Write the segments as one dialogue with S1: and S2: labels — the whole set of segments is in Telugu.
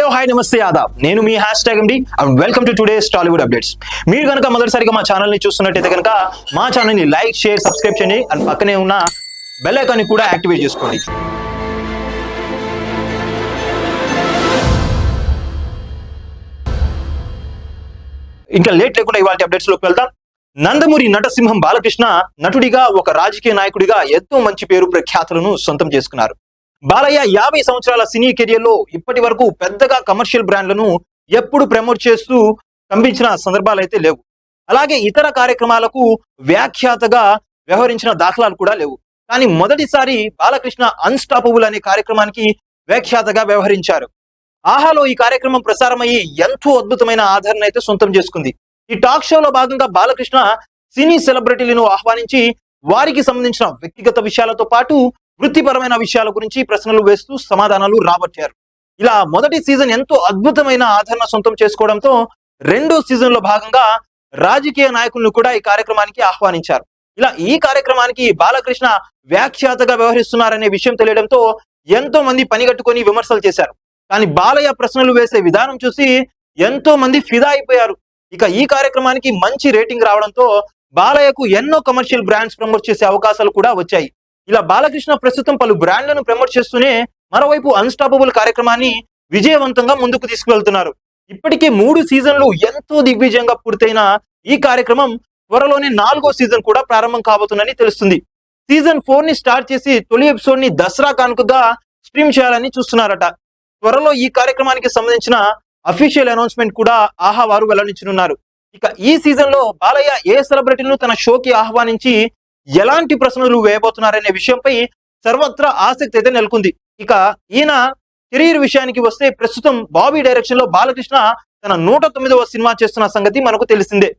S1: హలో హాయ్ నమస్తే ఆదాబ్. నేను మీ #MD and welcome to today's Tollywood updates. మీరు కనుక మొదటిసారిగా మా ఛానల్ని చూస్తున్నట్టయితే కనుక మా ఛానల్ని లైక్, షేర్, సబ్స్క్రైబ్ చేయండి అండ్ పక్కనే ఉన్న బెల్ ఐకాన్ని కూడా యాక్టివేట్ చేసుకోండి. ఇంకా లేట్ లేకుండా ఇవాళ అప్డేట్స్ లోకి వెళ్తాం. నందమూరి నటసింహం బాలకృష్ణ నటుడిగా ఒక రాజకీయ నాయకుడిగా ఎంతో మంచి పేరు ప్రఖ్యాతులను సొంతం చేసుకున్నారు. బాలయ్య 50 సంవత్సరాల సినీ కెరియర్ లో ఇప్పటి వరకు పెద్దగా కమర్షియల్ బ్రాండ్లను ఎప్పుడు ప్రమోట్ చేస్తూ కనిపించిన సందర్భాలు అయితే లేవు. అలాగే ఇతర కార్యక్రమాలకు వ్యాఖ్యాతగా వ్యవహరించిన దాఖలాలు కూడా లేవు. కానీ మొదటిసారి బాలకృష్ణ అన్స్టాపబుల్ అనే కార్యక్రమానికి వ్యాఖ్యాతగా వ్యవహరించారు. ఆహాలో ఈ కార్యక్రమం ప్రసారమయ్యి ఎంతో అద్భుతమైన ఆదరణ అయితే సొంతం చేసుకుంది. ఈ టాక్ షోలో భాగంగా బాలకృష్ణ సినీ సెలబ్రిటీలను ఆహ్వానించి వారికి సంబంధించిన వ్యక్తిగత విషయాలతో పాటు వృత్తిపరమైన విషయాల గురించి ప్రశ్నలు వేస్తూ సమాధానాలు రాబట్టారు. ఇలా మొదటి సీజన్ ఎంతో అద్భుతమైన ఆదరణ సొంతం చేసుకోవడంతో రెండో సీజన్ లో భాగంగా రాజకీయ నాయకులను కూడా ఈ కార్యక్రమానికి ఆహ్వానించారు. ఇలా ఈ కార్యక్రమానికి బాలకృష్ణ వ్యాఖ్యాతగా వ్యవహరిస్తున్నారనే విషయం తెలియడంతో ఎంతో మంది పనిగట్టుకొని విమర్శలు చేశారు. కానీ బాలయ్య ప్రశ్నలు వేసే విధానం చూసి ఎంతో మంది ఫిదా అయిపోయారు. ఇక ఈ కార్యక్రమానికి మంచి రేటింగ్ రావడంతో బాలయ్యకు ఎన్నో కమర్షియల్ బ్రాండ్స్ ప్రమోట్ చేసే అవకాశాలు కూడా వచ్చాయి. ఇలా బాలకృష్ణ ప్రస్తుతం పలు బ్రాండ్లను ప్రమోట్ చేస్తూనే మరోవైపు అన్స్టాపబుల్ కార్యక్రమాన్ని విజయవంతంగా ముందుకు తీసుకువెళ్తున్నారు. ఇప్పటికే 3 సీజన్లు ఎంతో దిగ్విజయంగా పూర్తయిన ఈ కార్యక్రమం త్వరలోనే 4వ సీజన్ కూడా ప్రారంభం కాబోతుందని తెలుస్తుంది. సీజన్ 4 ని స్టార్ట్ చేసి తొలి ఎపిసోడ్ ని దసరా కానుకగా స్ట్రీమ్ చేయాలని చూస్తున్నారట. త్వరలో ఈ కార్యక్రమానికి సంబంధించిన అఫీషియల్ అనౌన్స్మెంట్ కూడా ఆహా వారు వెల్లడించనున్నారు. ఇక ఈ సీజన్ లో బాలయ్య ఏ సెలబ్రిటీలను తన షోకి ఆహ్వానించి ఎలాంటి ప్రశ్నలు వేయబోతున్నారనే విషయంపై సర్వత్రా ఆసక్తి అయితే నెలకొంది. ఇక ఈయన కెరీర్ విషయానికి వస్తే ప్రస్తుతం బాబీ డైరెక్షన్ లో బాలకృష్ణ తన 109వ సినిమా చేస్తున్న సంగతి మనకు తెలిసిందే.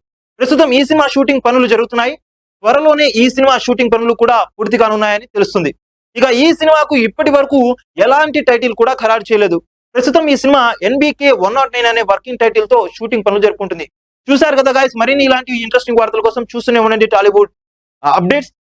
S1: ప్రస్తుతం ఈ సినిమా షూటింగ్ పనులు జరుగుతున్నాయి. త్వరలోనే ఈ సినిమా షూటింగ్ పనులు కూడా పూర్తి కానున్నాయని తెలుస్తుంది. ఇక ఈ సినిమాకు ఇప్పటి వరకు ఎలాంటి టైటిల్ కూడా ఖరారు చేయలేదు. ప్రస్తుతం ఈ సినిమా NBK 109 అనే వర్కింగ్ టైటిల్ తో షూటింగ్ పనులు జరుపుకుంటుంది. చూశారు కదా గైస్, మరిన్ని ఇలాంటి ఇంట్రెస్టింగ్ వార్తల కోసం చూస్తూనే ఉండండి టాలీవుడ్ అప్డేట్స్.